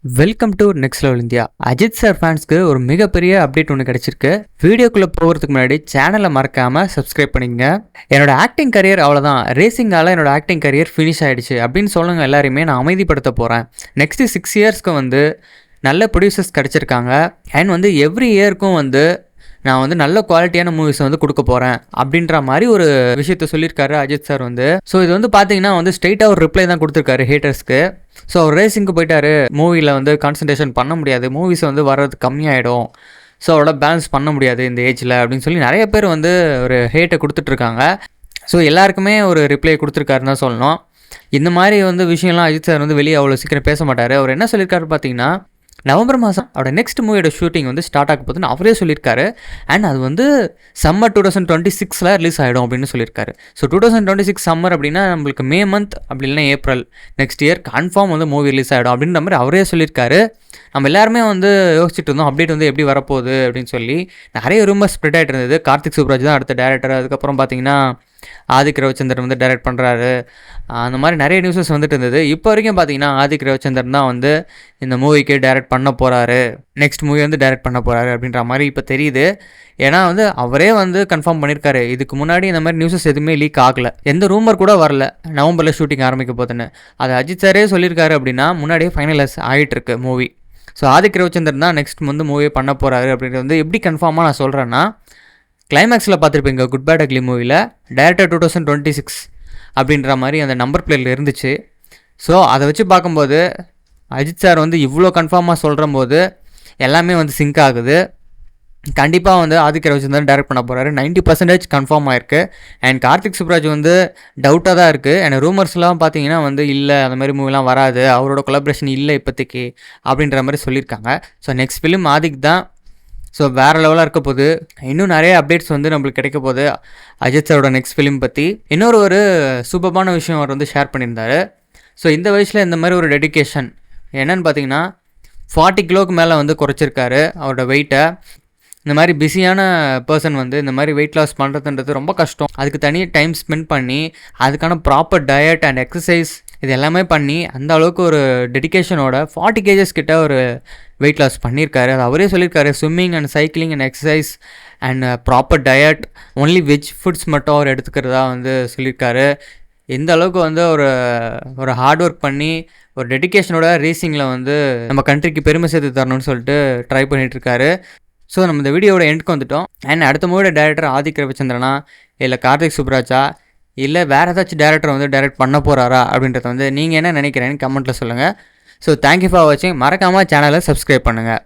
Welcome to next level India. Ajith sir ஃபேன்ஸ்க்கு ஒரு மிகப்பெரிய அப்டேட் ஒன்று கிடைச்சிருக்கு. வீடியோக்குள்ளே போகிறதுக்கு முன்னாடி சேனலை மறக்காமல் சப்ஸ்கிரைப் பண்ணிக்கங்க. என்னோட ஆக்டிங் கரியர் அவ்வளோதான், ரேசிங்கால என்னோட ஆக்டிங் கரியர் ஃபினிஷ் ஆகிடுச்சு அப்படின்னு சொல்லுங்க எல்லாரையுமே நான் அமைதிப்படுத்த போகிறேன். நெக்ஸ்ட் 6 இயர்ஸ்க்கு நல்ல ப்ரொடியூசர்ஸ் கிடச்சிருக்காங்க. அண்ட் எவ்ரி இயருக்கும் நான் நல்ல குவாலிட்டியான மூவிஸ் கொடுக்க போகிறேன் அப்படின்ற மாதிரி ஒரு விஷயத்த சொல்லியிருக்காரு அஜித் சார். ஸோ இது பார்த்தீங்கன்னா ஸ்ட்ரெயிட்டாக ஒரு ரிப்ளை தான் கொடுத்துருக்காரு ஹேட்டர்ஸ்க்கு. ஸோ அவர் ரேசிங்க்கு போயிட்டாரு, மூவியில் கான்சன்ட்ரேஷன் பண்ண முடியாது, மூவிஸ் வர்றது கம்மியாயிடும், ஸோ அவரோட பேலன்ஸ் பண்ண முடியாது இந்த ஏஜில் அப்படின்னு சொல்லி நிறைய பேர் ஒரு ஹேட்டை கொடுத்துட்ருக்காங்க. ஸோ எல்லாருக்குமே ஒரு ரிப்ளை கொடுத்துருக்காருன்னு தான் சொல்லணும். இந்த மாதிரி விஷயம்லாம் அஜித் சார் வெளியே அவ்வளோ சீக்கிரம் பேச மாட்டார். அவர் என்ன சொல்லியிருக்காரு பார்த்தீங்கன்னா, நவம்பர் மாதம் அவரோட நெக்ஸ்ட் மூவியோட ஷூட்டிங் ஸ்டார்ட் ஆக போகுதுன்னு அவரே சொல்லியிருக்காரு. அண்ட் அது சம்மர் 2026 ரிலீஸ் ஆகிடும் அப்படின்னு சொல்லியிருக்காரு. ஸோ 2026 சம்மர் அப்படின்னா நம்மளுக்கு மே மந்த் அப்படி இல்லைன்னா April next year confirm movie release ஆகிடும் அப்படின்ற மாதிரி அவரே சொல்லியிருக்காரு. நம்ம எல்லாருமே யோசிச்சுட்டு இருந்தோம் அப்டேட் எப்படி வரப்போகுது அப்படின்னு சொல்லி. நிறைய ரூமர் ஸ்ப்ரெட் ஆகிட்டு இருந்தது. கார்த்திக் சுப்ராஜ் தான் அடுத்த டேரக்டர், அதுக்கப்புறம் பார்த்தீங்கன்னா ஆதிக் ரவிச்சந்திரன் டைரக்ட் பண்ணுறாரு, அந்த மாதிரி நிறைய நியூஸஸ் இருந்தது. இப்போ வரைக்கும் பார்த்தீங்கன்னா ஆதிக் ரவிச்சந்திரன் தான் இந்த மூவிக்கு டைரக்ட் பண்ண போகிறாரு, நெக்ஸ்ட் மூவி டைரக்ட் பண்ண போகிறாரு அப்படின்ற மாதிரி இப்போ தெரியுது. ஏன்னா அவரே கன்ஃபார்ம் பண்ணியிருக்காரு. இதுக்கு முன்னாடி இந்த மாதிரி நியூஸஸ் எதுவுமே லீக் ஆகலை, எந்த ரூமர் கூட வரல நவம்பரில் ஷூட்டிங் ஆரம்பிக்க போதுன்னு. அது அஜித் சாரே சொல்லியிருக்காரு அப்படின்னா முன்னாடியே ஃபைனலைஸ் ஆகிட்டுருக்கு மூவி. ஸோ ஆதிக் ரவிச்சந்திரன் தான் நெக்ஸ்ட் மூவி பண்ண போகிறாரு அப்படின்றது எப்படி கன்ஃபார்மாக நான் சொல்கிறேன்னா, கிளைமேக்ஸில் பார்த்துருப்பீங்க குட் பேட் அக்லி மூவியில் டைரக்டர் 2026 அப்படின்ற மாதிரி அந்த நம்பர் பிளேட்டில் இருந்துச்சு. ஸோ அதை வச்சு பார்க்கும்போது அஜித் சார் இவ்வளோ கன்ஃபார்மாக சொல்கிற போது எல்லாமே சிங்க் ஆகுது. கண்டிப்பாக ஆதித்ய ரவிச்சந்திரன் டைரக்ட் பண்ண போகிறாரு, 90% கன்ஃபார்ம் ஆயிருக்கு. அண்ட் கார்த்திக் சுப்ராஜ் டவுட்டாக தான் இருக்குது. அண்ட் ரூமர்ஸ்லாம் பார்த்தீங்கன்னா இல்லை அந்த மாதிரி மூவிலாம் வராது, அவரோட கொலாபரேஷன் இல்லை இப்போதைக்கு அப்படின்ற மாதிரி சொல்லியிருக்காங்க. ஸோ நெக்ஸ்ட் ஃபிலிம் ஆதிக் தான். ஸோ வேறு லெவலாக இருக்க போது. இன்னும் நிறைய அப்டேட்ஸ் நம்மளுக்கு கிடைக்க போகுது அஜித் சாரோட நெக்ஸ்ட் ஃபிலிம் பற்றி. இன்னொரு சூப்பரான விஷயம் அவர் ஷேர் பண்ணியிருந்தார். ஸோ இந்த வயசில் இந்த மாதிரி ஒரு டெடிக்கேஷன் என்னென்னு பார்த்தீங்கன்னா 40 கிலோவுக்கு மேலே குறைச்சிருக்காரு அவரோட வெயிட்டை. இந்த மாதிரி பிஸியான பர்சன் இந்த மாதிரி வெயிட் லாஸ் பண்ணுறதுன்றது ரொம்ப கஷ்டம். அதுக்கு தனியாக டைம் ஸ்பெண்ட் பண்ணி அதுக்கான ப்ராப்பர் டயட் அண்ட் எக்ஸசைஸ் இது எல்லாமே பண்ணி அந்த அளவுக்கு ஒரு டெடிக்கேஷனோட 40 kgs கிட்ட ஒரு வெயிட் லாஸ் பண்ணியிருக்காரு. அது அவரே சொல்லியிருக்காரு. Swimming and cycling and exercise and proper diet, only veg foods மட்டும் அவர் எடுத்துக்கிறதா சொல்லியிருக்காரு. எந்த அளவுக்கு ஒரு ஹார்ட் ஒர்க் பண்ணி ஒரு டெடிக்கேஷனோட ரேசிங்கில் நம்ம கண்ட்ரிக்கு பெருமை சேர்த்து தரணும்னு சொல்லிட்டு ட்ரை பண்ணிகிட்ருக்காரு. ஸோ நம்ம இந்த வீடியோட எண்டுக்கு வந்துட்டோம். அண்ட் அடுத்த மூவியோட டேரக்டர் ஆதிக் ரவிச்சந்திரனா இல்லை கார்த்திக் சுப்ராஜா இல்லை வேறு ஏதாச்சும் டேரக்டர் டைரக்ட் பண்ண போகிறாரா அப்படின்றத நீங்கள் என்ன நினைக்கிறேன்னு கமெண்ட்டில் சொல்லுங்கள். ஸோ தேங்க்யூ ஃபார் வாட்சிங். மறக்காமல் சேனலை சப்ஸ்கிரைப் பண்ணுங்கள்.